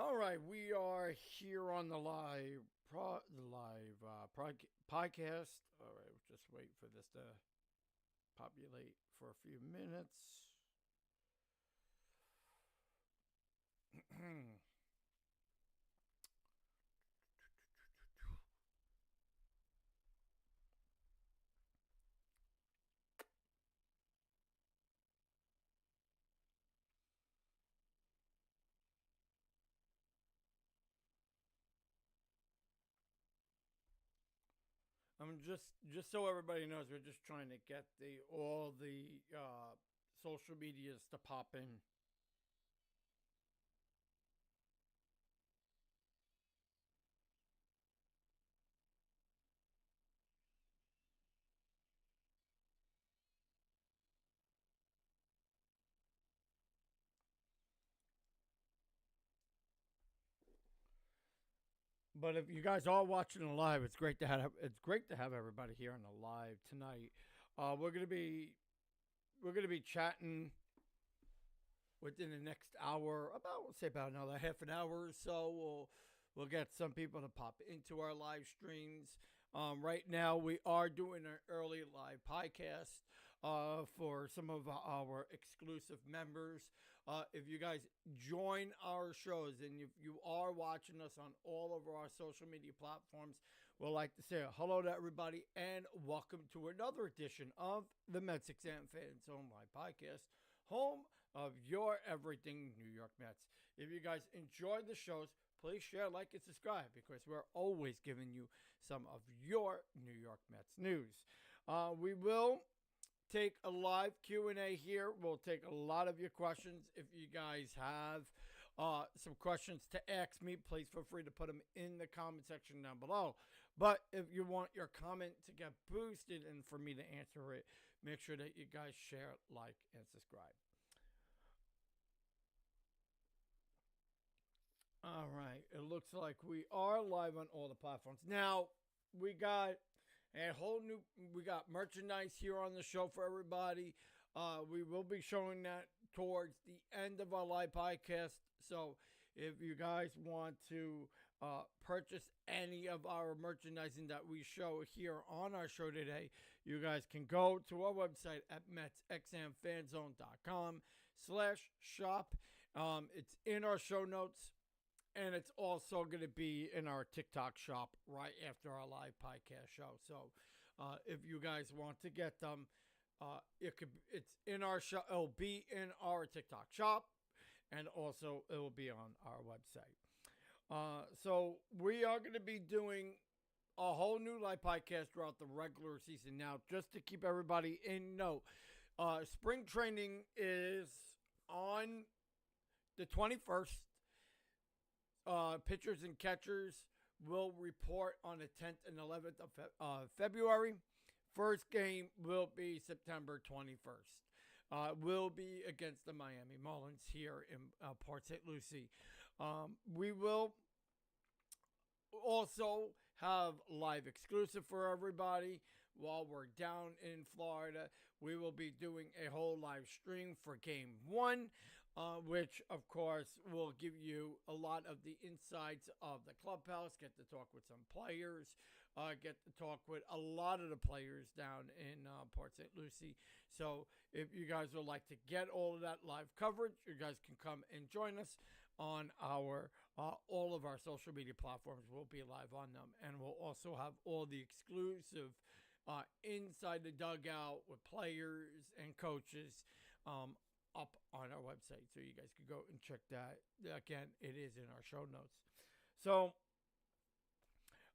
All right, we are here on the podcast. All right, we'll just wait for this to populate for a few minutes. I'm just so everybody knows, we're just trying to get the all the social medias to pop in. But if you guys are watching it live, it's great to have everybody here on the live tonight. We're gonna be chatting within the next hour, about we'll say about another half an hour or so. We'll get some people to pop into our live streams. Right now, we are doing an early live podcast for some of our exclusive members. If you guys join our shows and if you are watching us on all of our social media platforms, we'd like to say hello to everybody and welcome to another edition of the MetsXMFanZone live podcast, home of your everything New York Mets. If you guys enjoy the shows, please share, like, and subscribe because we're always giving you some of your New York Mets news. We will take a live Q&A here. We'll take a lot of your questions. If you guys have some questions to ask me, please feel free to put them in the comment section down below. But if you want your comment to get boosted and for me to answer it, make sure that you guys share, like, and subscribe. All right. It looks like we are live on all the platforms. Now, we got we got merchandise here on the show for everybody. We will be showing that towards the end of our live podcast. So if you guys want to purchase any of our merchandising that we show here on our show today, you guys can go to our website at MetsXMFanZone.com/shop. It's in our show notes. And it's also going to be in our TikTok shop right after our live podcast show. So if you guys want to get them, it's in our shop. It'll be in our TikTok shop, and also it will be on our website. So we are going to be doing a whole new live podcast throughout the regular season. Now, just to keep everybody in note, spring training is on the 21st. Pitchers and catchers will report on the 10th and 11th of February. First game will be September 21st. Will be against the Miami Marlins here in Port St. Lucie. We will also have live exclusive for everybody while we're down in Florida. We will be doing a whole live stream for game one, which of course will give you a lot of the insides of the clubhouse, get to talk with some players, get to talk with a lot of the players down in Port St. Lucie. So if you guys would like to get all of that live coverage, you guys can come and join us on our all of our social media platforms. We'll be live on them, and we'll also have all the exclusive inside the dugout with players and coaches up on our website. So you guys can go and check that. Again, it is in our show notes. So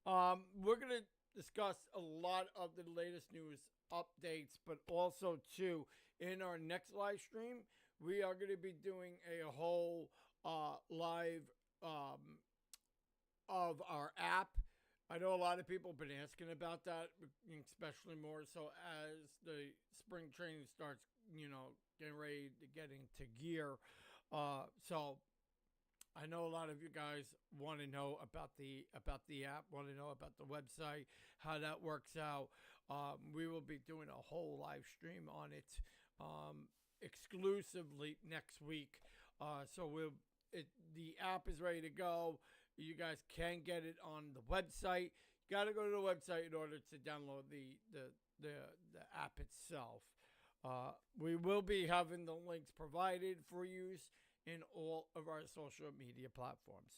we're going to discuss a lot of the latest news updates, but also, too, in our next live stream, we are going to be doing a whole live of our app. I know a lot of people have been asking about that, especially more so as the spring training starts, getting ready to get into gear. So I know a lot of you guys want to know about the app, want to know about the website, how that works out. We will be doing a whole live stream on it exclusively next week. So the app is ready to go. You guys can get it on the website. You got to go to the website in order to download the app itself. We will be having the links provided for use in all of our social media platforms.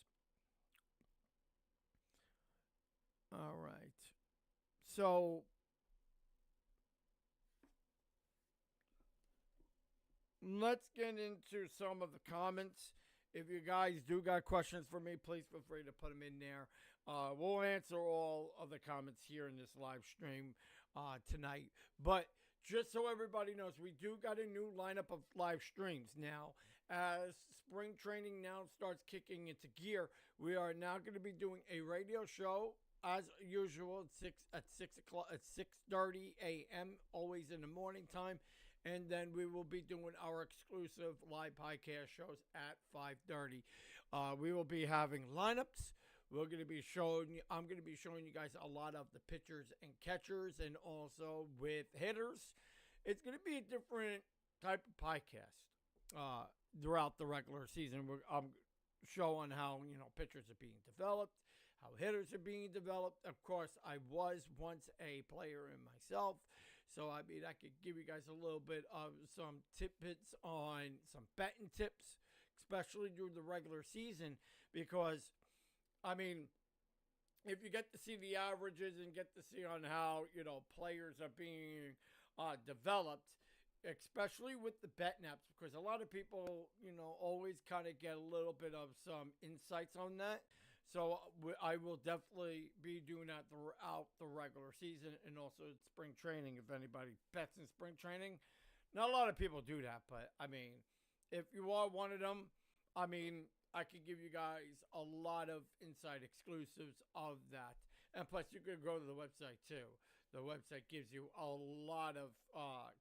All right. So let's get into some of the comments. If you guys do got questions for me, please feel free to put them in there. We'll answer all of the comments here in this live stream tonight. But just so everybody knows, we do got a new lineup of live streams now. As spring training now starts kicking into gear, we are now going to be doing a radio show as usual at 6:30 a.m. always in the morning time. And then we will be doing our exclusive live podcast shows at 5:30. We will be having lineups. I'm going to be showing you guys a lot of the pitchers and catchers, and also with hitters. It's going to be a different type of podcast throughout the regular season. I'm showing how pitchers are being developed, how hitters are being developed. Of course, I was once a player in myself. So, I mean, I could give you guys a little bit of some tidbits on some betting tips, especially during the regular season, because, I mean, if you get to see the averages and get to see on how, players are being developed, especially with the betting apps, because a lot of people, always kind of get a little bit of some insights on that. So I will definitely be doing that throughout the regular season and also spring training. If anybody bets in spring training, not a lot of people do that, but I mean, if you are one of them, I mean, I can give you guys a lot of inside exclusives of that. And plus, you can go to the website too. The website gives you a lot of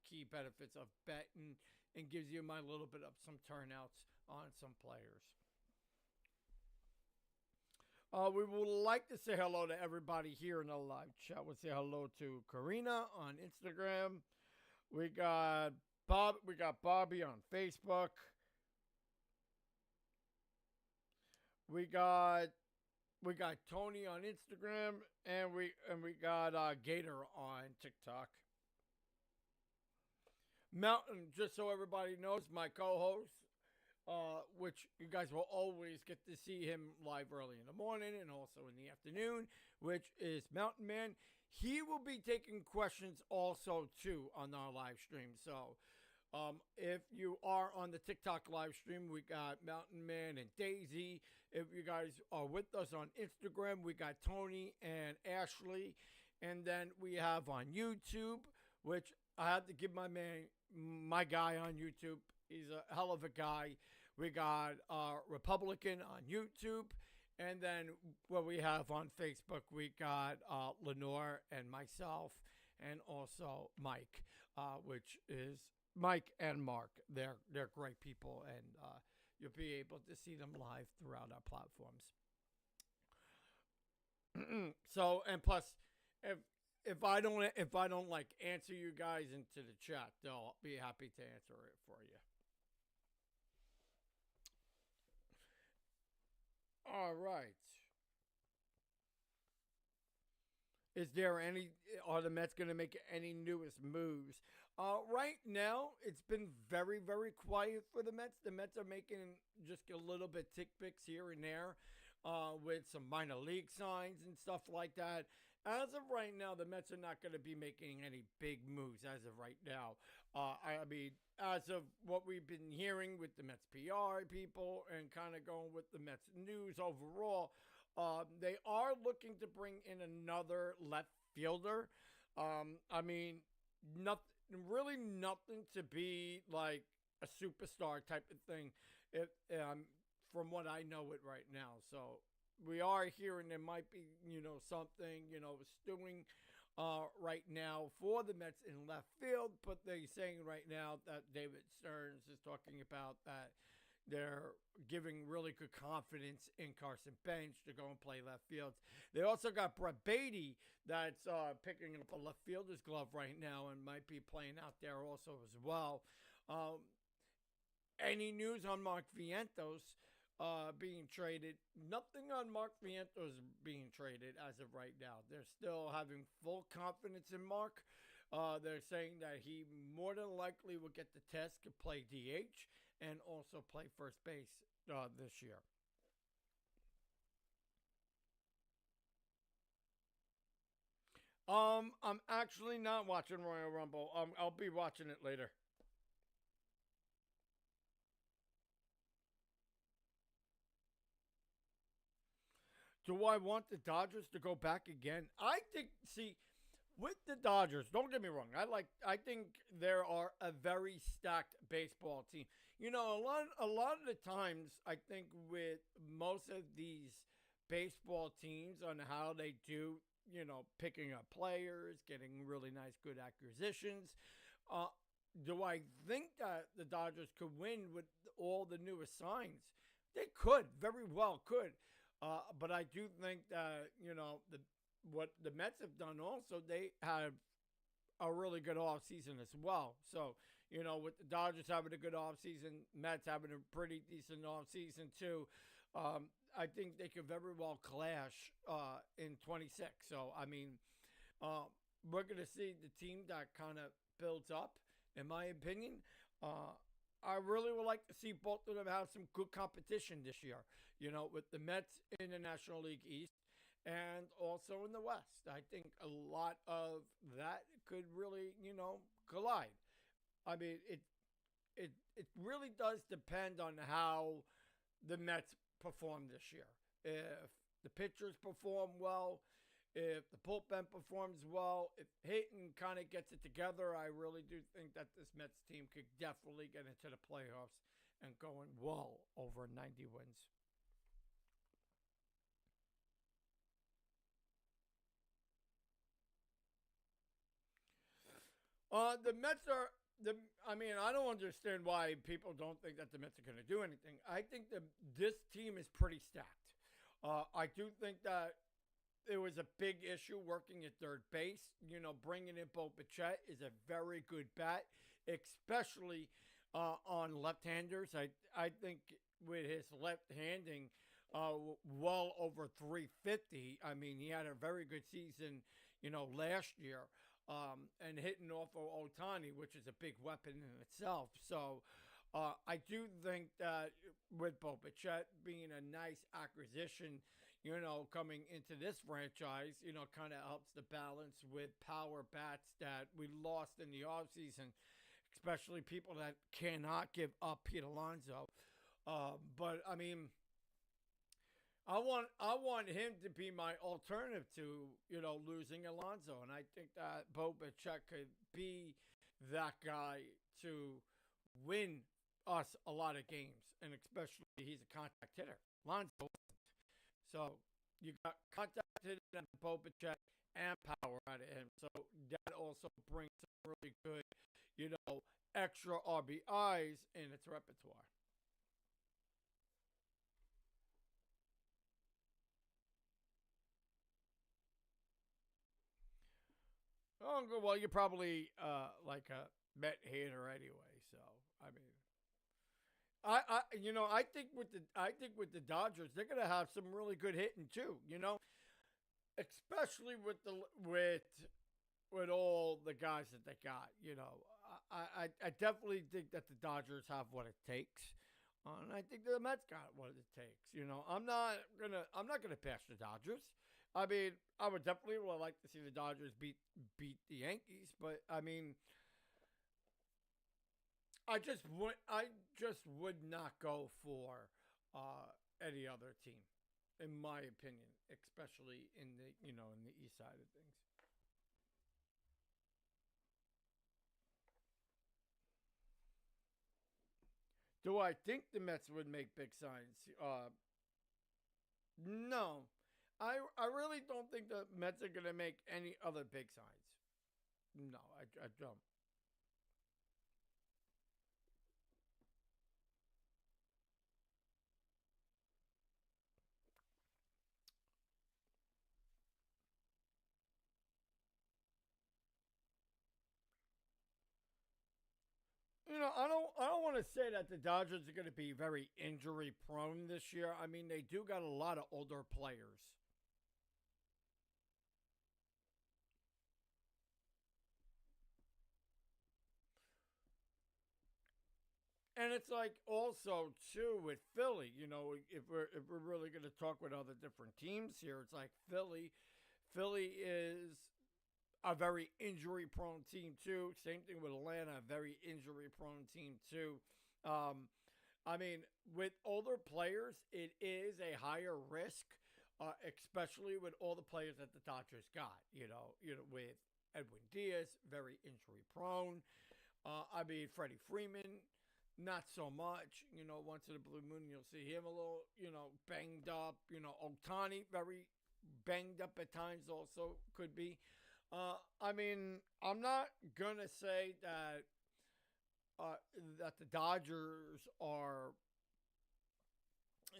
key benefits of betting and gives you my little bit of some turnouts on some players. We would like to say hello to everybody here in the live chat. We'll say hello to Karina on Instagram. We got Bobby on Facebook. We got Tony on Instagram, and we got Gator on TikTok. Mountain, just so everybody knows, my co-host. Which you guys will always get to see him live early in the morning and also in the afternoon, which is Mountain Man. He will be taking questions also, too, on our live stream. So, if you are on the TikTok live stream, we got Mountain Man and Daisy. If you guys are with us on Instagram, we got Tony and Ashley. And then we have on YouTube, which I have to give my guy on YouTube. He's a hell of a guy. We got Republican on YouTube. And then what we have on Facebook, we got Lenore and myself, and also Mike, which is Mike and Mark. They're great people, and you'll be able to see them live throughout our platforms. So, and plus, if I don't like answer you guys into the chat, they'll be happy to answer it for you. All right. Are the Mets going to make any newest moves? Right now, it's been very, very quiet for the Mets. The Mets are making just a little bit tick-picks here and there with some minor league signs and stuff like that. As of right now, the Mets are not going to be making any big moves as of right now. I mean, as of what we've been hearing with the Mets PR people and kind of going with the Mets news overall, they are looking to bring in another left fielder. I mean, nothing to be like a superstar type of thing, from what I know it right now. So we are hearing there might be, something, stewing right now for the Mets in left field, but they're saying right now that David Stearns is talking about that they're giving really good confidence in Carson Bench to go and play left field. They also got Brett Beatty that's picking up a left fielder's glove right now and might be playing out there also as well. Any news on Mark Vientos? being traded. Nothing on Mark Vientos being traded as of right now. They're still having full confidence in Mark. They're saying that he more than likely will get the test to play DH and also play first base this year. I'm actually not watching Royal Rumble. I'll be watching it later. Do I want the Dodgers to go back again? I think. See, with the Dodgers, don't get me wrong. I think there are a very stacked baseball team. You know, a lot of the times, I think with most of these baseball teams on how they do, picking up players, getting really nice, good acquisitions. Uh, do I think that the Dodgers could win with all the newest signs? They could, very well could. But I do think that what the Mets have done also, they have a really good off season as well. So with the Dodgers having a good off season, Mets having a pretty decent off season too. I think they could very well clash in 26. So I mean, we're gonna see the team that kind of builds up. In my opinion, I really would like to see both of them have some good competition this year. With the Mets in the National League East and also in the West. I think a lot of that could really, collide. I mean, it really does depend on how the Mets perform this year. If the pitchers perform well, if the bullpen performs well, if Hayton kind of gets it together, I really do think that this Mets team could definitely get into the playoffs and going well over 90 wins. The Mets are the. I mean, I don't understand why people don't think that the Mets are going to do anything. I think that this team is pretty stacked. I do think that it was a big issue working at third base. Bringing in Bo Bichette is a very good bat, especially on left-handers. I think with his left handing, well over 350. I mean, he had a very good season, last year. And hitting off of Otani, which is a big weapon in itself. So I do think that with Bo Bichette being a nice acquisition, coming into this franchise, kind of helps the balance with power bats that we lost in the offseason, especially people that cannot give up Pete Alonso. But I mean, I want him to be my alternative to losing Alonso, and I think that Bo Bichette could be that guy to win us a lot of games, and especially he's a contact hitter. Alonso isn't. So you got contact hitter and Bo Bichette and power out of him. So that also brings some really good, extra RBIs in its repertoire. Oh, well, you're probably like a Met hater anyway. So I mean, I think with the Dodgers, they're gonna have some really good hitting too. Especially with all the guys that they got. I definitely think that the Dodgers have what it takes. And I think the Mets got what it takes. I'm not gonna bash the Dodgers. I mean, I would definitely would like to see the Dodgers beat the Yankees, but I mean, I just would not go for any other team, in my opinion, especially in the East side of things. Do I think the Mets would make big signs? No, I really don't think the Mets are gonna make any other big signs. No, I don't. I don't want to say that the Dodgers are going to be very injury prone this year. I mean, they do got a lot of older players. And it's like also too with Philly, if we're really going to talk with other different teams here, it's like Philly is a very injury prone team too. Same thing with Atlanta, a very injury prone team too. Um, I mean, with older players, it is a higher risk, especially with all the players that the Dodgers got. With Edwin Diaz, very injury prone. I mean, Freddie Freeman, not so much. Once in a blue moon, you'll see him a little, banged up. Otani, very banged up at times, also could be. I mean, I'm not gonna say that the Dodgers are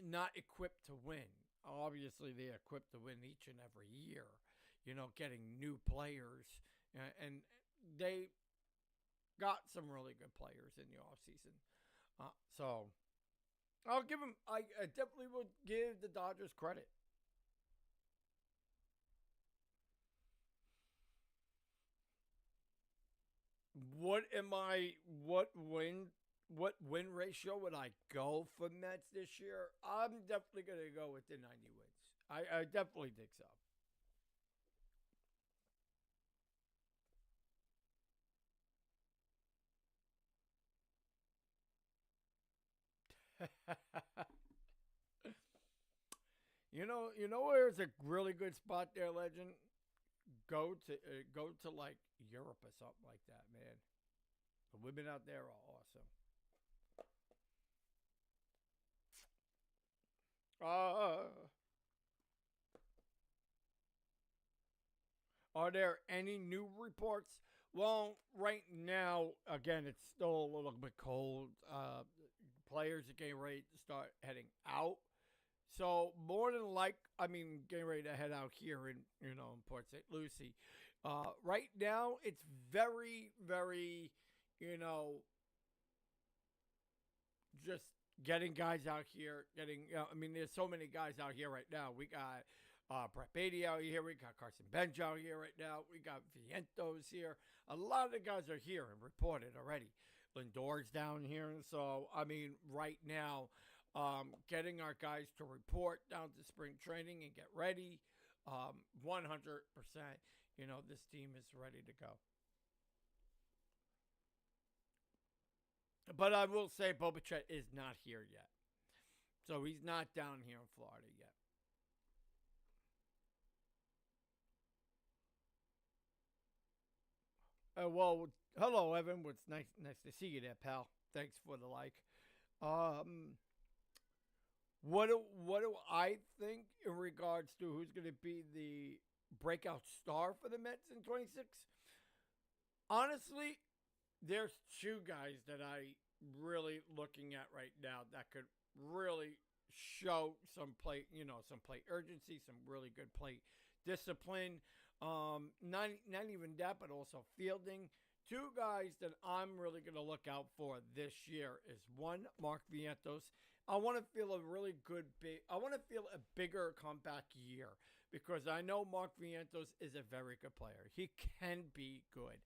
not equipped to win. Obviously, they're equipped to win each and every year. Getting new players, and they got some really good players in the offseason. So I'll give them. I definitely would give the Dodgers credit. What am I? What win ratio would I go for Mets this year? I'm definitely gonna go with the 90 wins. I definitely think so. You know where's a really good spot there, Legend? Go to like Europe or something like that, man. The women out there are awesome. Uh, are there any new reports? Well, right now, again, it's still a little bit cold. Players are getting ready to start heading out. So more than I mean, getting ready to head out here in Port St. Lucie. Right now, it's very, very, you know, just getting guys out here. I mean, there's so many guys out here right now. We got Brett Beatty out here. We got Carson Bench out here right now. We got Vientos here. A lot of the guys are here and reported already. Lindor's down here. And so, I mean, right now, getting our guys to report down to spring training and get ready. 100%, this team is ready to go. But I will say Bobichet is not here yet. So he's not down here in Florida yet. Well, hello, Evan. It's nice to see you there, pal. Thanks for the like. Um, what do I think in regards to who's going to be the breakout star for the Mets in 26? Honestly, there's two guys that I really looking at right now that could really show some some play urgency, some really good play discipline. Not even that, but also fielding. Two guys that I'm really going to look out for this year is one, Mark Vientos. I want to feel a really I want to feel a bigger comeback year because I know Mark Vientos is a very good player. He can be good.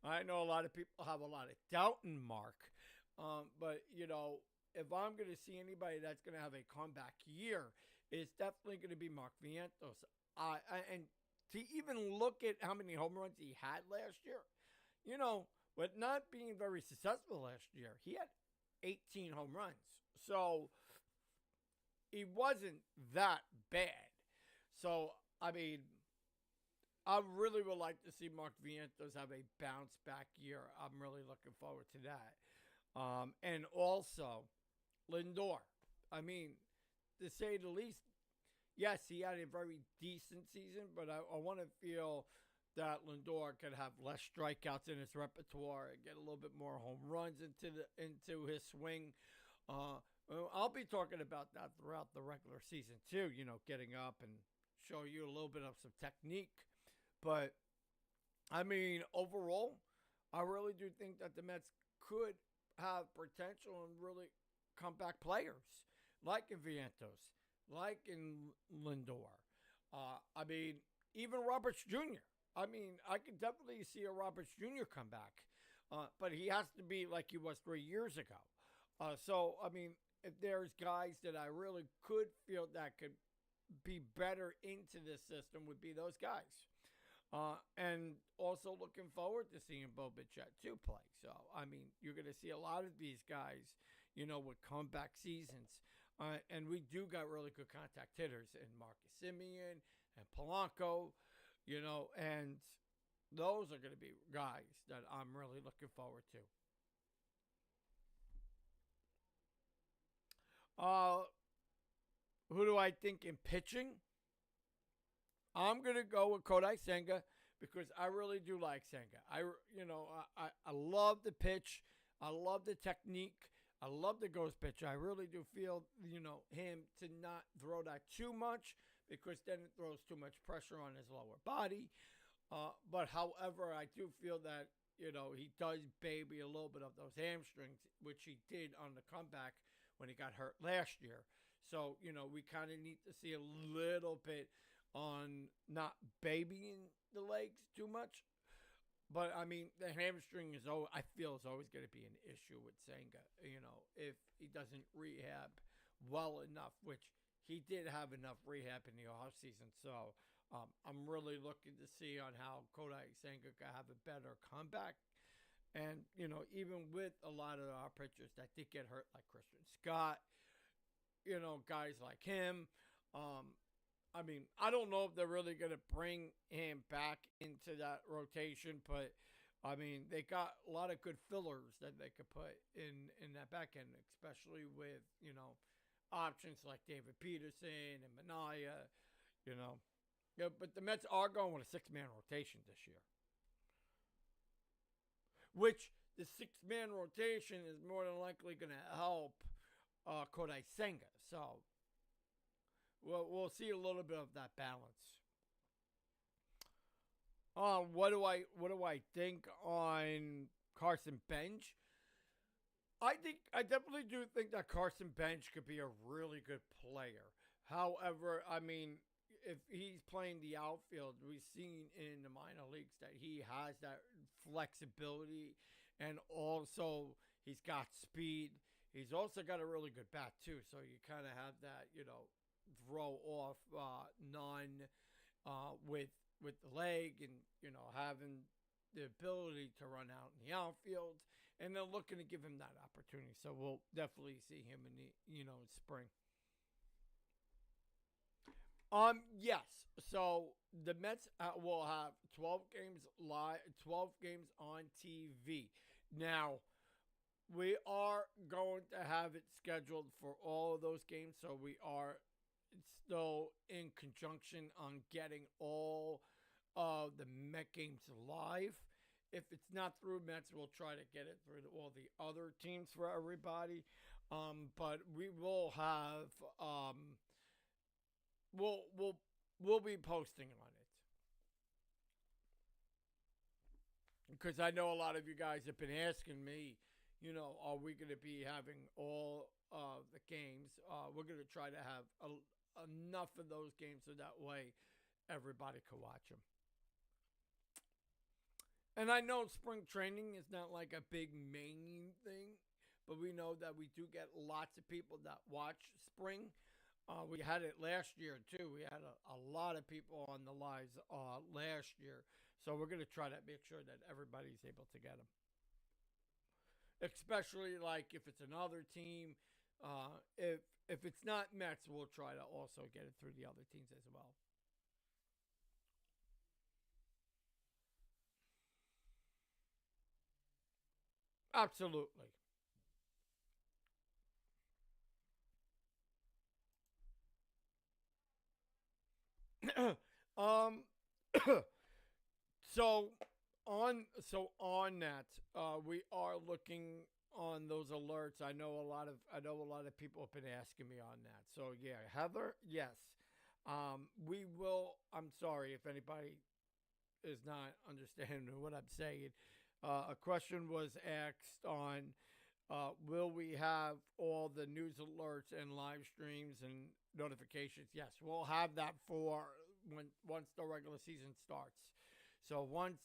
I know a lot of people have a lot of doubt in Mark, but if I'm going to see anybody that's going to have a comeback year, it's definitely going to be Mark Vientos. And to even look at how many home runs he had last year, with not being very successful last year, he had 18 home runs. So he wasn't that bad. So, I mean, I really would like to see Mark Vientos have a bounce back year. I'm really looking forward to that. And also, Lindor. I mean, to say the least, yes, he had a very decent season, but I want to feel that Lindor could have less strikeouts in his repertoire and get a little bit more home runs into his swing. I'll be talking about that throughout the regular season too. Getting up and show you a little bit of some technique. But I mean, overall, I really do think that the Mets could have potential and really comeback players, like in Vientos, like in Lindor. I mean, even Roberts Jr. I mean, I could definitely see a Roberts Jr. come back, but he has to be like he was 3 years ago. So, I mean, if there's guys that I really could feel that could be better into this system, would be those guys. And also looking forward to seeing Bo Bichette too play. So, I mean, you're going to see a lot of these guys, with comeback seasons. And we do got really good contact hitters in Marcus Simeon and Polanco, and those are going to be guys that I'm really looking forward to. Who do I think in pitching? I'm gonna go with Kodai Senga because I really do like Senga. I love the pitch. I love the technique. I love the ghost pitch. I really do feel him to not throw that too much because then it throws too much pressure on his lower body. But however, I do feel that he does baby a little bit of those hamstrings, which he did on the comeback when he got hurt last year. So we kind of need to see a little bit on not babying the legs too much. But I mean, the hamstring I feel is always going to be an issue with Senga. If he doesn't rehab well enough, which he did have enough rehab in the off season. So I'm really looking to see on how Kodai Senga can have a better comeback. And even with a lot of our pitchers that did get hurt, like Christian Scott, guys like him. I mean, I don't know if they're really going to bring him back into that rotation, but I mean, they got a lot of good fillers that they could put in that back end, especially with, options like David Peterson and Manaya, Yeah, but the Mets are going with a 6-man rotation this year, which the 6-man rotation is more than likely going to help Kodai Senga. So we'll see a little bit of that balance. What do I think on Carson Bench? I definitely do think that Carson Bench could be a really good player. However, I mean, if he's playing the outfield, we've seen in the minor leagues that he has that flexibility, and also he's got speed. He's also got a really good bat too, so you kind of have that, throw off none with the leg, and having the ability to run out in the outfield, and they're looking to give him that opportunity. So we'll definitely see him in the in spring. Yes. So the Mets will have 12 games live, 12 games on TV. Now, we are going to have it scheduled for all of those games, so we are still in conjunction on getting all of the Met games live. If it's not through Mets, we'll try to get it through all the other teams for everybody. But we will have we'll be posting on it, because I know a lot of you guys have been asking me, are we going to be having all of the games? We're going to try to have enough of those games so that way everybody can watch them. And I know spring training is not like a big main thing, but we know that we do get lots of people that watch spring. We had it last year too. We had a lot of people on the lives last year. So we're going to try to make sure that everybody's able to get them. Especially like if it's another team. If it's not Mets, we'll try to also get it through the other teams as well. Absolutely. um so on that, we are looking on those alerts. I know a lot of people have been asking me on that. So yeah, Heather, yes. We will. I'm sorry if anybody is not understanding what I'm saying. A question was asked on Will we have all the news alerts and live streams and notifications? Yes, we'll have that for once the regular season starts. So once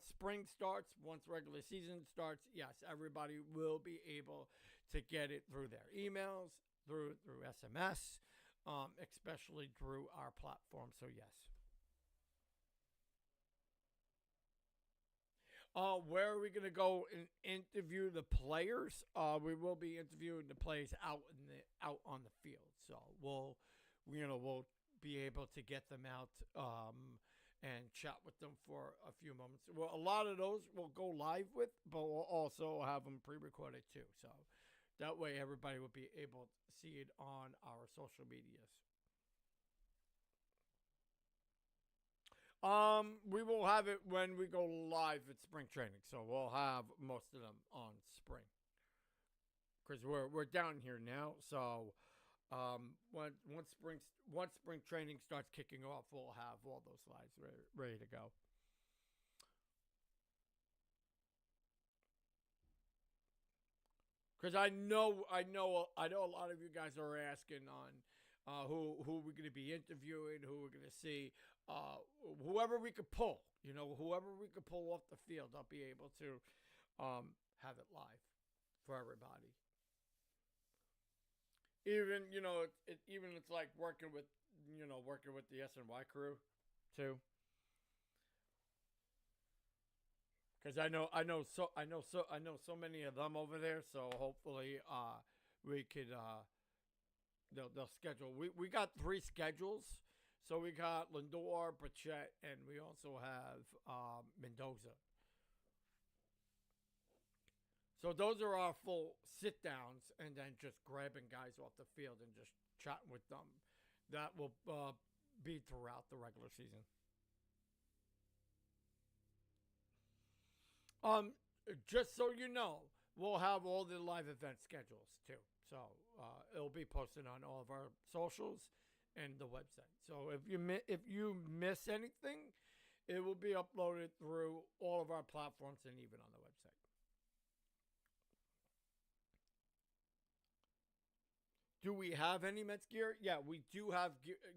spring starts, once regular season starts, yes, everybody will be able to get it through their emails, through SMS, especially through our platform. So yes. Where are we going to go and interview the players? We will be interviewing the players out on the field. So we'll be able to get them out and chat with them for a few moments. Well, a lot of those we'll go live with, but we'll also have them pre-recorded too. So that way everybody will be able to see it on our social medias. We will have it when we go live at spring training, so we'll have most of them on spring because we're down here now. So, once spring training starts kicking off, we'll have all those lives ready to go. Because I know a lot of you guys are asking on who we're going to be interviewing, who we're going to see, whoever we could pull. Whoever we could pull off the field, I'll be able to have it live for everybody. Even even it's like working with the SNY crew too. Because I know so many of them over there. So hopefully, we could they'll schedule. We got 3 schedules. So we got Lindor, Bichette, and we also have Mendoza. So those are our full sit downs, and then just grabbing guys off the field and just chatting with them. That will be throughout the regular season. Um, just so you know, we'll have all the live event schedules too. So it'll be posted on all of our socials and the website. So if you miss anything, it will be uploaded through all of our platforms and even on the website. Do we have any Mets gear? Yeah, we do have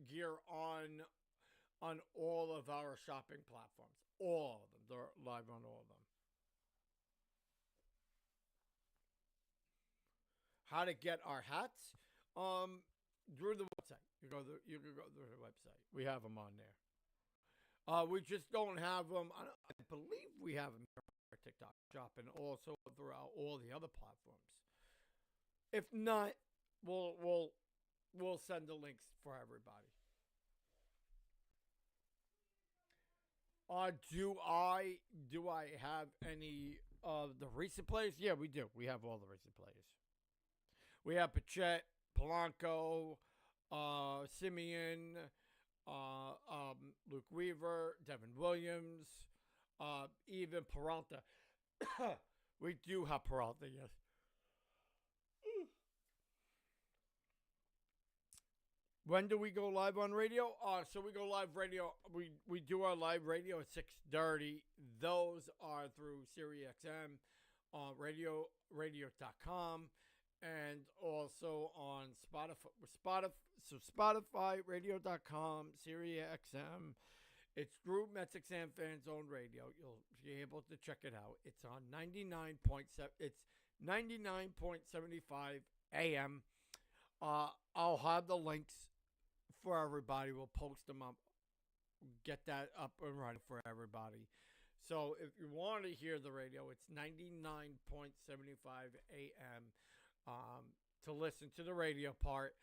gear on all of our shopping platforms. All of them. They're live on all of them. How to get our hats? Through the website. You can go through the website. We have them on there. We just don't have them. I believe we have them on our TikTok shop and also throughout all the other platforms. If not, we'll send the links for everybody. Do I have any of the recent plays? Yeah, we do. We have all the recent plays. We have Pachette, Polanco, Simeon, Luke Weaver, Devin Williams, even Peralta. We do have Peralta, yes. When do we go live on radio? So we go live radio. We do our live radio at 6:30. Those are through SiriusXM, radio.com, and also on Spotify, radio.com, SiriusXM. It's through MetsXMFanZone Radio. You'll be able to check it out. It's on 99.7. It's 99.75 AM. I'll have the links for everybody. We'll post them up. Get that up and running for everybody. So if you want to hear the radio, it's 99.75 AM to listen to the radio part.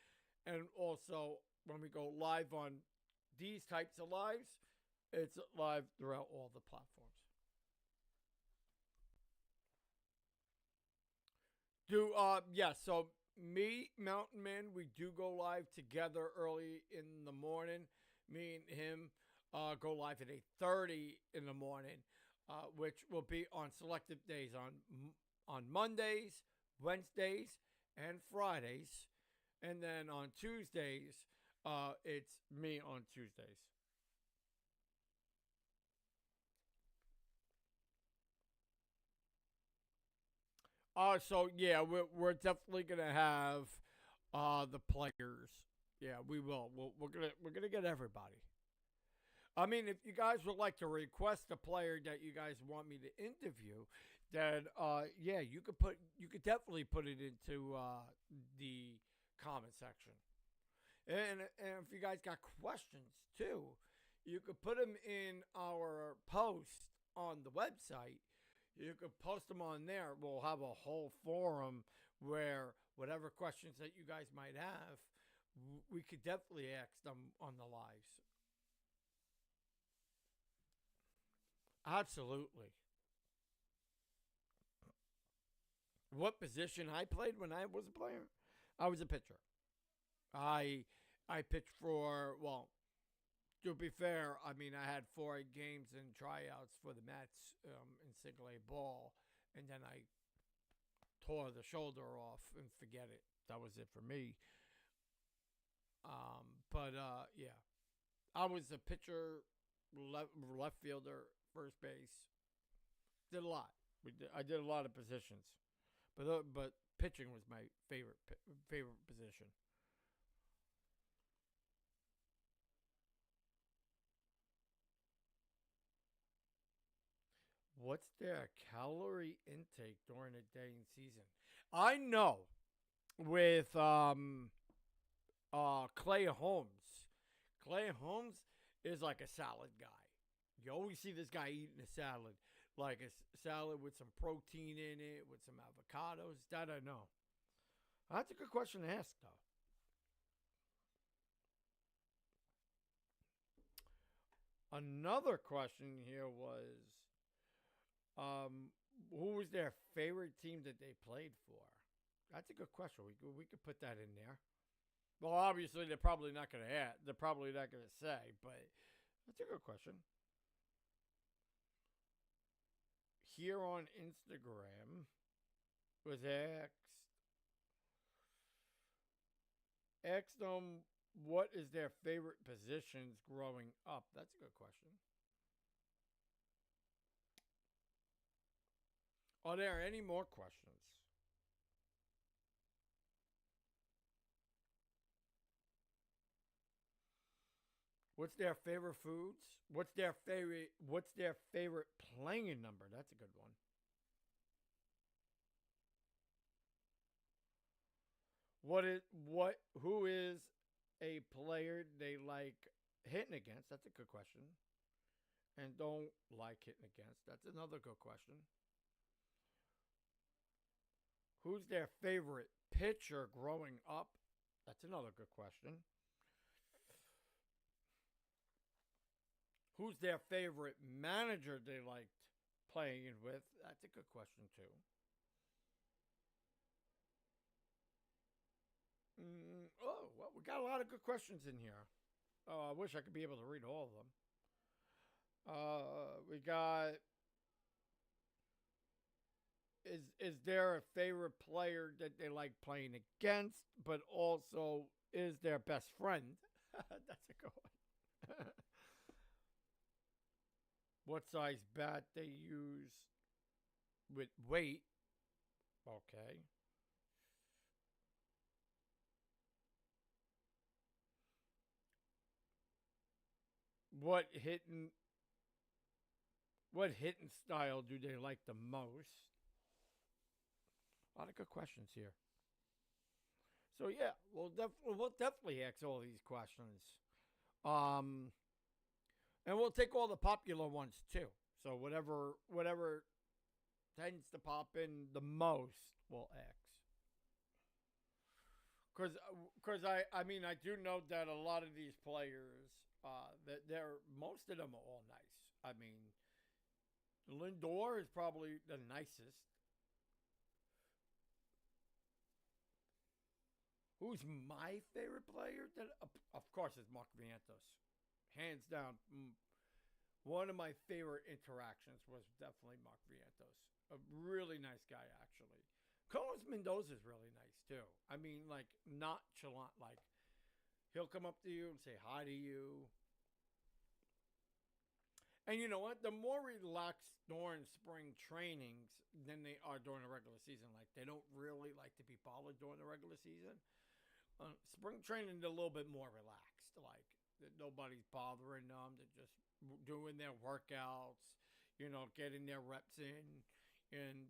And also, when we go live on these types of lives, it's live throughout all the platforms. So me, Mountain Man, we do go live together early in the morning. Me and him go live at 8:30 in the morning, which will be on selected days on Mondays, Wednesdays, and Fridays. And then on Tuesdays, it's me on Tuesdays. So yeah, we're definitely gonna have the players. Yeah, we will. We're gonna get everybody. I mean, if you guys would like to request a player that you guys want me to interview, then yeah, you could definitely put it into the comment section. And if you guys got questions too, you could put them in our post on the website. You could post them on there. We'll have a whole forum where whatever questions that you guys might have, we could definitely ask them on the lives. Absolutely. What position I played when I was a player? I was a pitcher. I I pitched for, well, to be fair, I mean I had 4 games and tryouts for the Mets in single A ball, and then I tore the shoulder off and forget it. That was it for me. But yeah, I was a pitcher, left fielder, first base. Did a lot. I did a lot of positions, but pitching was my favorite position. What's their calorie intake during a day in season? I know with Clay Holmes. Clay Holmes is like a salad guy. You always see this guy eating a salad, like a salad with some protein in it, with some avocados. That I know. That's a good question to ask, though. Another question here was, um, who was their favorite team that they played for? That's a good question. We could put that in there. Well, obviously they're probably not going to add. They're probably not going to say, but that's a good question. Here on Instagram was asked them what is their favorite positions growing up. That's a good question. Are there any more questions? What's their favorite foods? What's their favorite playing number? That's a good one. Who is a player they like hitting against? That's a good question. And don't like hitting against. That's another good question. Who's their favorite pitcher growing up? That's another good question. Who's their favorite manager they liked playing with? That's a good question too. Oh, well, we got a lot of good questions in here. Oh, I wish I could be able to read all of them. We got, is there a favorite player that they like playing against, but also is their best friend? That's a good one. What size bat they use with weight? Okay. What hitting what hitting style do they like the most? A lot of good questions here. So yeah, we'll definitely ask all these questions. Um, and we'll take all the popular ones too. So whatever tends to pop in the most, we'll ask. Because I mean I do know that a lot of these players that they're most of them are all nice. I mean Lindor is probably the nicest. Who's my favorite player? That of course is Mark Vientos, hands down. One of my favorite interactions was definitely Mark Vientos. A really nice guy, actually. Carlos Mendoza is really nice too. I mean, like nonchalant. Like he'll come up to you and say hi to you. And you know what? The more relaxed during spring trainings than they are during the regular season. Like they don't really like to be bothered during the regular season. Spring training they're a little bit more relaxed. Like that nobody's bothering them. They're just doing their workouts. You know, getting their reps in, and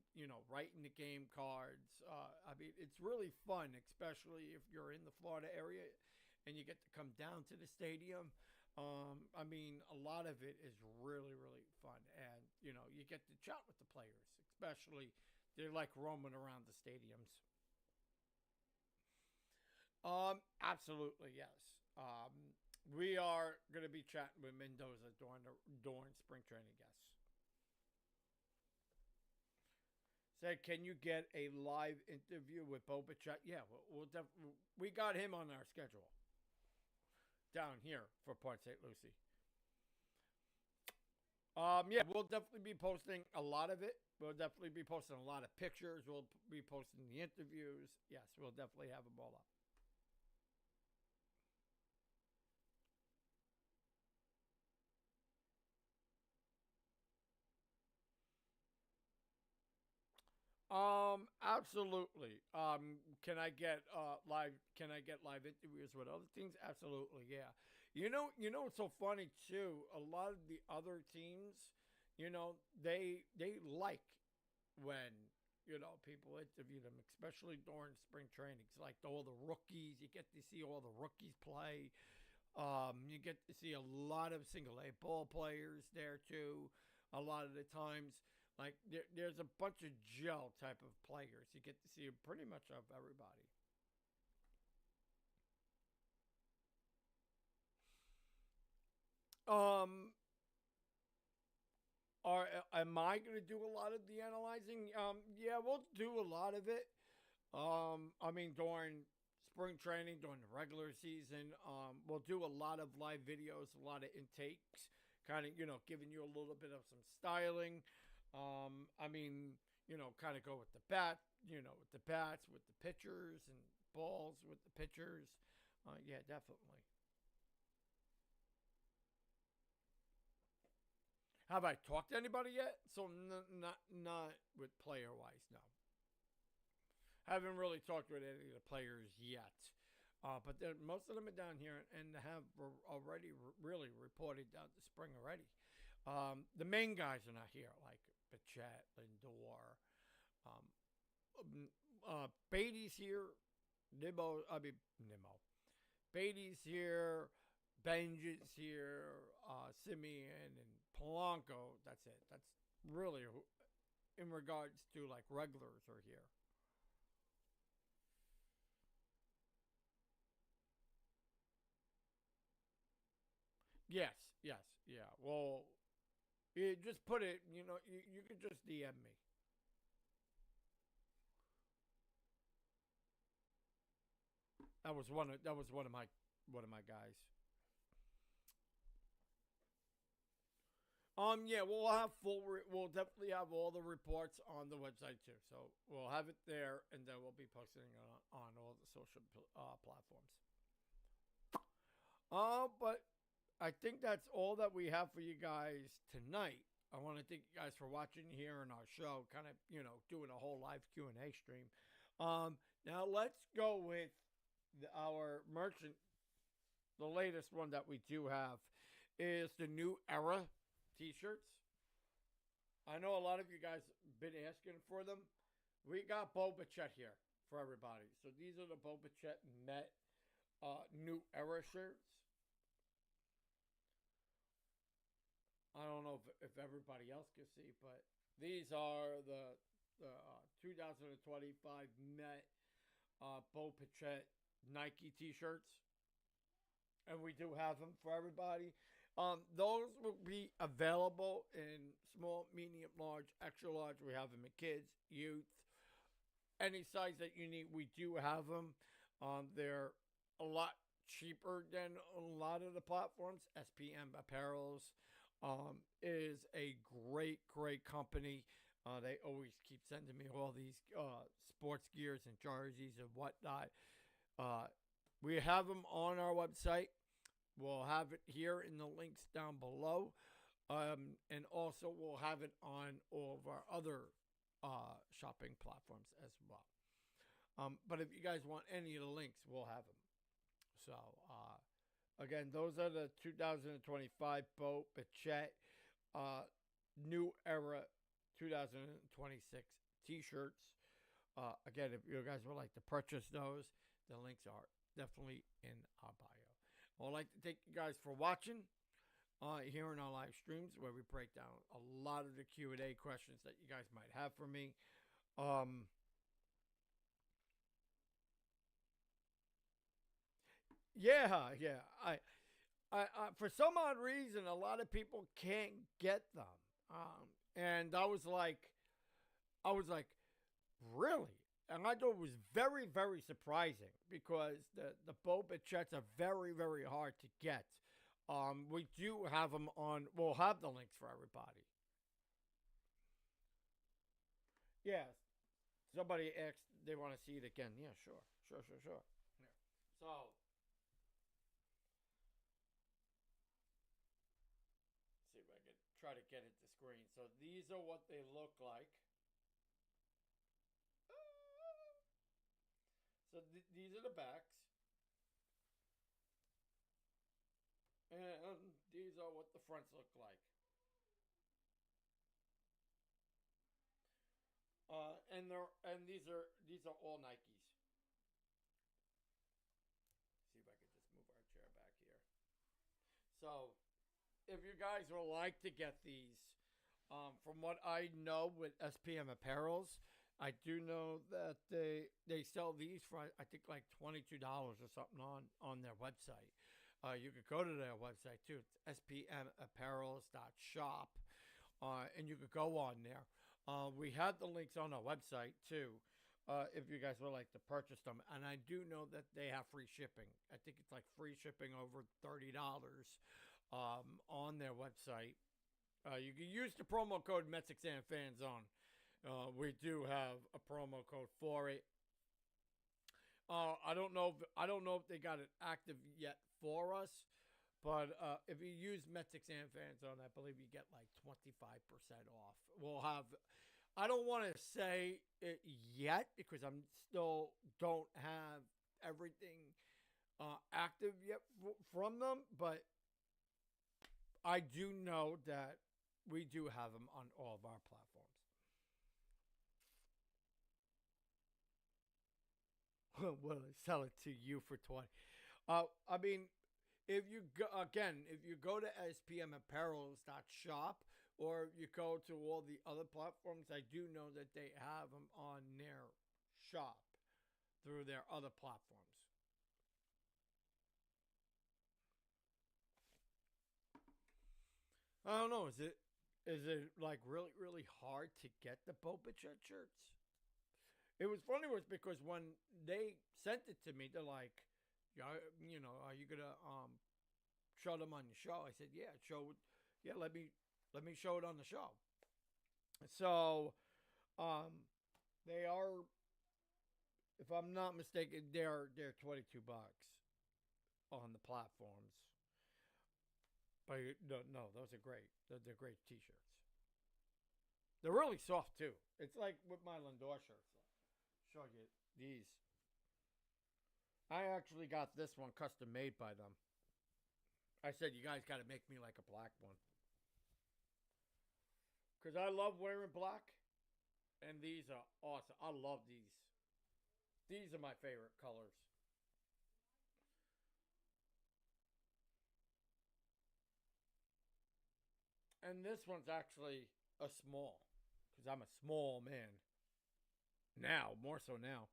writing the game cards. I mean, it's really fun, especially if you're in the Florida area and you get to come down to the stadium. I mean, a lot of it is really, really fun, and you get to chat with the players, especially they're like roaming around the stadiums. Absolutely yes. We are going to be chatting with Mendoza during spring training. Yes. Said, can you get a live interview with Boba Chat? Yeah, we got him on our schedule down here for Port St. Lucie. Yeah, we'll definitely be posting a lot of it. We'll definitely be posting a lot of pictures. We'll be posting the interviews. Yes, we'll definitely have them all up. Absolutely. Can I get live? Can I get live interviews with other teams? Absolutely, yeah. It's so funny too. A lot of the other teams, they like when people interview them, especially during spring trainings. Like all the rookies, you get to see all the rookies play. You get to see a lot of single A ball players there too. A lot of the times, like there's a bunch of gel type of players. You get to see pretty much of everybody. Um, are am I going to do a lot of the analyzing? Yeah, we'll do a lot of it. I mean during spring training, during the regular season, we'll do a lot of live videos, a lot of intakes, kind of giving you a little bit of some styling. I mean, kind of go with the with the bats, with the pitchers, and balls with the pitchers. Yeah, definitely. Have I talked to anybody yet? So not with player wise, no. Haven't really talked with any of the players yet. But most of them are down here and have already really reported down to spring already. The main guys are not here, like Bichette, Lindor, um, Beatty's here. Nimmo. Beatty's here. Benji's here. Simeon and Polanco. That's it. That's really in regards to like regulars are here. Yes, yes, yeah. Well, you just put it. You could just DM me. That was one of my guys. Yeah, we'll definitely have all the reports on the website too. So we'll have it there, and then we'll be posting it on all the social platforms. But I think that's all that we have for you guys tonight. I want to thank you guys for watching here in our show, kind of doing a whole live Q&A stream. Now let's go with our merchant. The latest one that we do have is the new era T-shirts. I know a lot of you guys been asking for them. We got Boba Chet here for everybody. So these are the Boba Chet Met new era shirts. I don't know if everybody else can see, but these are the 2025 Met Bo Pichet Nike T-shirts, and we do have them for everybody. Those will be available in small, medium, large, extra large. We have them in kids, youth, any size that you need. We do have them. They're a lot cheaper than a lot of the platforms. SPM Apparels is a great, great company. They always keep sending me all these sports gears and jerseys and whatnot. We have them on our website. We'll have it here in the links down below. And also we'll have it on all of our other shopping platforms as well. But if you guys want any of the links, we'll have them. So, again, those are the 2025 Bo Bichette New Era 2026 t-shirts. Again, if you guys would like to purchase those, the links are definitely in our bio. I'd like to thank you guys for watching here in our live streams where we break down a lot of the Q&A questions that you guys might have for me. Yeah. I for some odd reason, a lot of people can't get them. And I was like, really? And I thought it was very, very surprising because the Bo Bichettes are very, very hard to get. We do have them on. We'll have the links for everybody. Yeah. Somebody asked they want to see it again. Yeah, sure. Sure. Yeah. So, see if I can try to get it to screen. So these are what they look like. So these are the backs. And these are what the fronts look like. These are all Nikes. See if I can just move our chair back here. So, if you guys would like to get these, from what I know with SPM Apparels, I do know that they sell these for I think like $22 or something on their website. You could go to their website too. It's spmapparels.shop, and you could go on there. We have the links on our website too, if you guys would like to purchase them. And I do know that they have free shipping. I think it's like free shipping over $30 on their website. You can use the promo code MetsXMFanZone. We do have a promo code for it. I don't know if they got it active yet for us, but if you use MetsXMFanZone, I believe you get like 25% off. We'll have. I don't want to say it yet because I'm still don't have everything active yet from them, but I do know that we do have them on all of our platforms. Will I sell it to you for 20? I mean, if you go to spmapparels.shop or if you go to all the other platforms, I do know that they have them on their shop through their other platforms. I don't know. Is it like really really hard to get the Boba Chet shirts? It was funny was because when they sent it to me, they're like, "Yeah, are you gonna show them on the show?" I said, "Yeah, let me show it on the show." So, they are, if I'm not mistaken, they're $22 on the platforms. But no, those are great. They're great T-shirts. They're really soft too. It's like with my Lindor shirts. Show you these. I actually got this one custom made by them. I said you guys got to make me like a black one because I love wearing black, and these are awesome. I love these. These are my favorite colors. And this one's actually a small because I'm a small man now, more so now.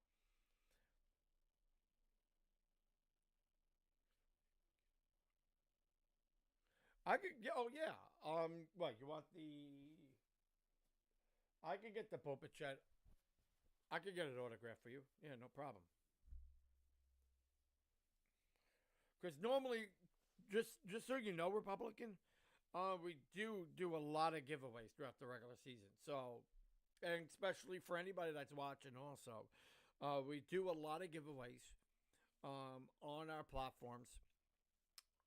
I could get. Oh yeah. What you want the? I could get the Boba Chat. I could get an autograph for you. Yeah, no problem. Because normally, just so you know, Republican, we do a lot of giveaways throughout the regular season. So, and especially for anybody that's watching, also, we do a lot of giveaways on our platforms.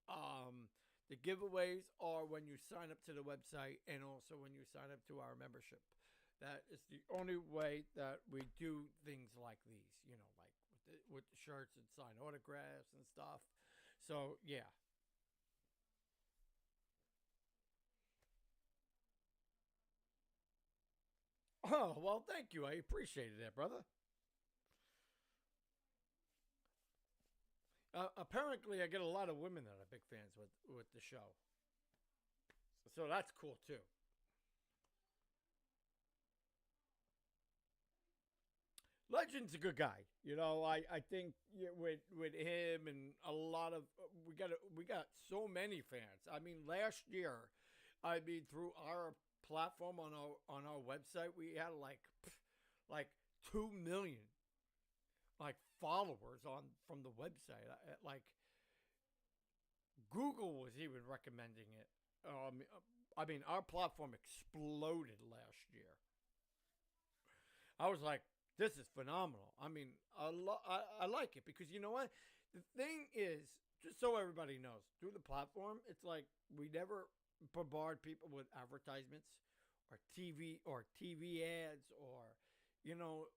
Um, The giveaways are when you sign up to the website and also when you sign up to our membership. That is the only way that we do things like these, like with the shirts and sign autographs and stuff. So, yeah. Oh, well, thank you. I appreciate it, brother. Apparently, I get a lot of women that are big fans with the show. So that's cool, too. Legend's a good guy. I think with him and a lot of we got so many fans. I mean, last year, through our platform on our website, we had like 2 million like followers on from the website. Like Google was even recommending it. Our platform exploded last year. I was like, this is phenomenal. I like it because you know what? The thing is, just so everybody knows, through the platform, it's like we never bombard people with advertisements or TV ads or you know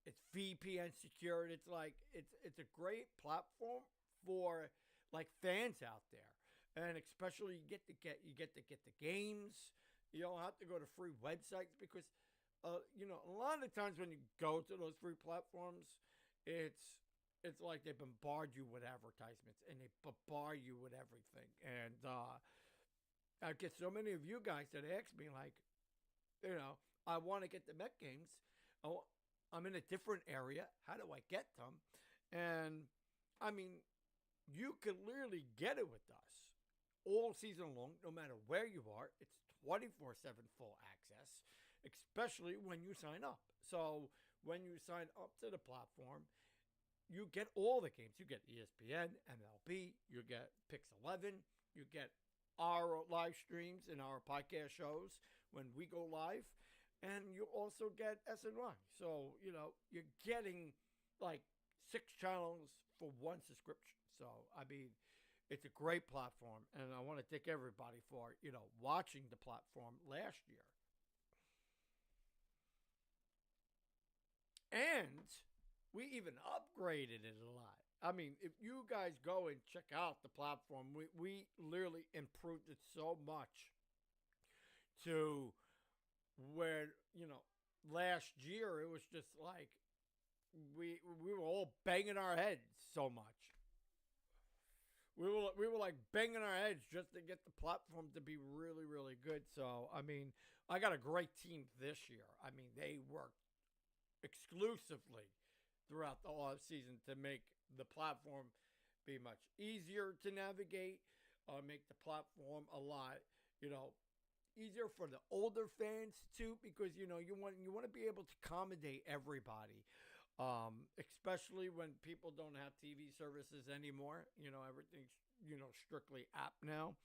it's VPN secured. It's like it's a great platform for like fans out there, and especially you get to get the games. You don't have to go to free websites because a lot of times when you go to those free platforms, it's like they bombard you with advertisements and they bombard you with everything. And I get so many of you guys that ask me like, I want to get the Met games. Oh, I'm in a different area. How do I get them? And I mean, you can literally get it with us all season long, no matter where you are. It's 24/7 full access, especially when you sign up. So when you sign up to the platform, you get all the games. You get ESPN, MLB, you get Pix 11, you get our live streams and our podcast shows when we go live, and you also get SNY. So, you're getting like 6 channels for one subscription. So, it's a great platform, and I want to thank everybody for, watching the platform last year. And we even upgraded it a lot. If you guys go and check out the platform, we literally improved it so much to where, last year it was just like we were all banging our heads so much. We were like banging our heads just to get the platform to be really, really good. So, I got a great team this year. They worked exclusively throughout the off season to make the platform be much easier to navigate, make the platform a lot, easier for the older fans too, because you want to be able to accommodate everybody, especially when people don't have TV services anymore. Everything's strictly app now,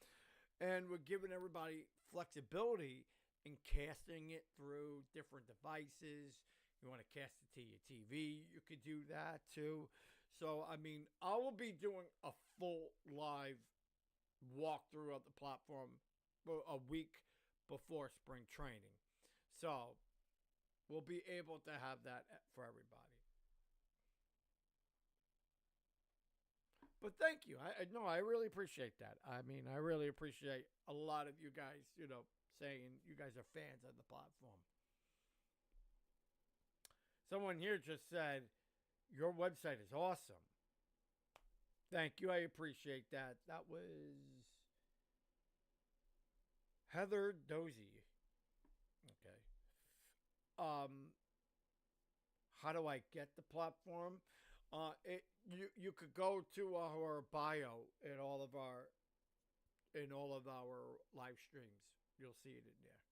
and we're giving everybody flexibility in casting it through different devices. You want to cast it to your TV, you could do that too. So, I will be doing a full live walkthrough of the platform a week before spring training. So, we'll be able to have that for everybody. But thank you. I no, I really appreciate that. I really appreciate a lot of you guys, saying you guys are fans of the platform. Someone here just said, your website is awesome. Thank you. I appreciate that. That was Heather Dozy. Okay. Um, how do I get the platform? You could go to our bio in all of our live streams. You'll see it in there.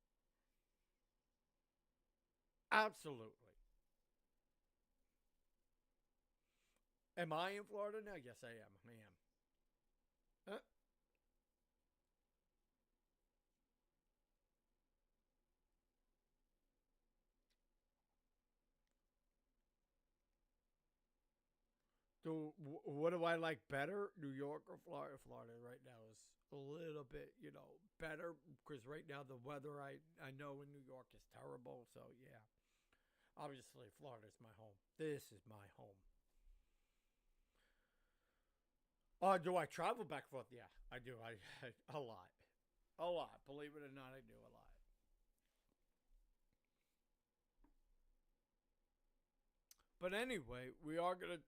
Absolutely. Am I in Florida now? Yes, I am. I am. What do I like better, New York or Florida? Florida right now is a little bit, better because right now the weather I know in New York is terrible. So yeah, obviously Florida is my home. This is my home. Do I travel back and forth? Yeah, I do. A lot, a lot. Believe it or not, I do a lot. But anyway, we are gonna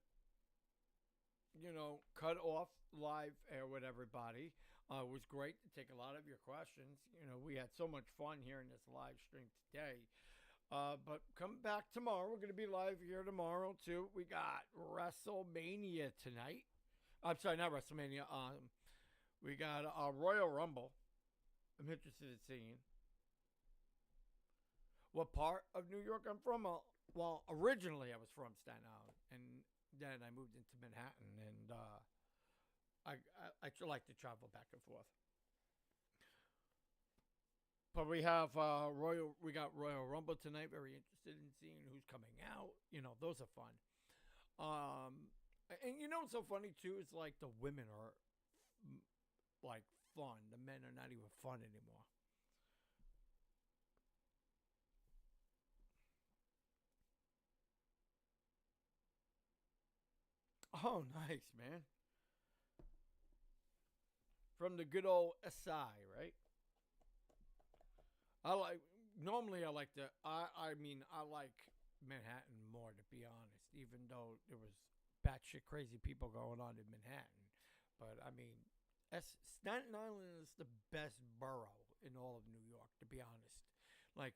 cut off live air with everybody. It was great to take a lot of your questions. We had so much fun here in this live stream today. But come back tomorrow. We're going to be live here tomorrow, too. We got WrestleMania tonight. I'm sorry, not WrestleMania. We got a Royal Rumble. I'm interested in seeing what part of New York I'm from. Well, originally I was from Staten Island, and then I moved into Manhattan, and I like to travel back and forth. But we got Royal Rumble tonight. Very interested in seeing who's coming out. Those are fun. And what's so funny too is like the women are like fun. The men are not even fun anymore. Oh, nice, man. From the good old SI, right? I like normally I like I like Manhattan more, to be honest, even though there was batshit crazy people going on in Manhattan. But I mean, Staten Island is the best borough in all of New York, to be honest. Like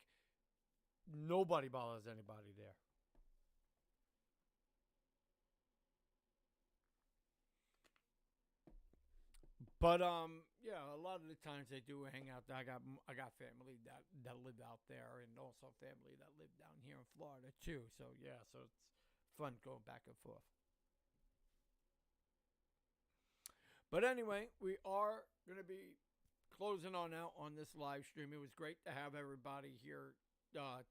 nobody bothers anybody there. But yeah, a lot of the times they do hang out there. I got family that live out there, and also family that live down here in Florida too. So yeah, so it's fun going back and forth. But anyway, we are going to be closing on out on this live stream. It was great to have everybody here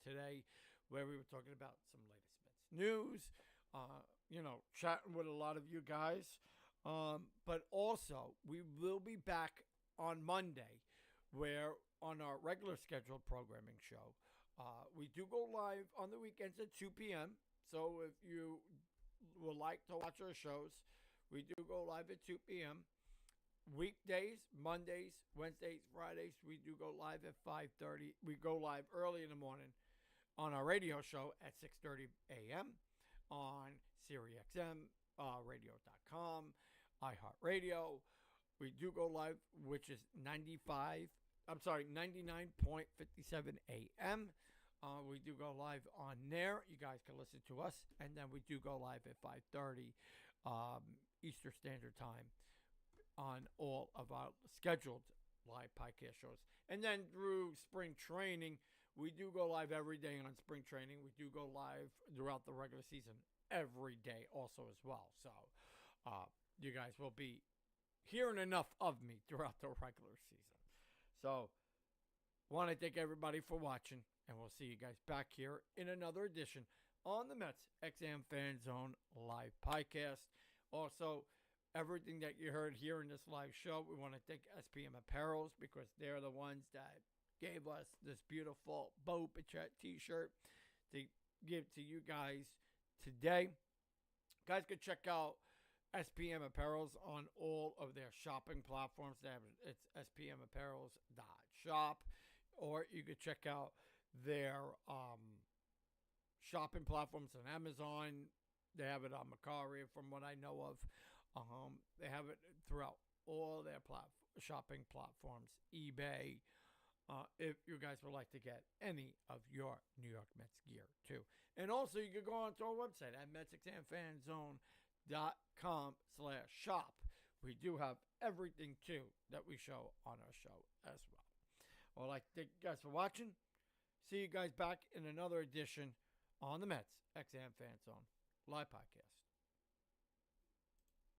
today, where we were talking about some latest Mets news, chatting with a lot of you guys. But also, we will be back on Monday, where on our regular scheduled programming show, we do go live on the weekends at 2 p.m. So if you would like to watch our shows, we do go live at 2 p.m. Weekdays, Mondays, Wednesdays, Fridays, we do go live at 5:30. We go live early in the morning on our radio show at 6:30 a.m. on SiriusXM, radio.com, iHeartRadio. We do go live, which is 99.57 a.m. We do go live on there. You guys can listen to us, and then we do go live at 5:30 Eastern Standard Time on all of our scheduled live podcast shows. And then through spring training, we do go live every day on spring training. We do go live throughout the regular season every day also as well. So you guys will be hearing enough of me throughout the regular season. So want to thank everybody for watching, and we'll see you guys back here in another edition on the Mets XM Fan Zone live podcast. Also, everything that you heard here in this live show, we want to thank SPM Apparels because they're the ones that gave us this beautiful Bo Bichette t-shirt to give to you guys today. Guys can check out SPM Apparels on all of their shopping platforms. It's spmapparels.shop, or you could check out their shopping platforms on Amazon. They have it on Mercari, from what I know of. They have it throughout all their shopping platforms, eBay. If you guys would like to get any of your New York Mets gear too. And also you can go onto our website at MetsXMFanZone.com/shop. We do have everything too that we show on our show as well. Well, I'd like to thank you guys for watching. See you guys back in another edition on the Mets XM Fan Zone live podcast.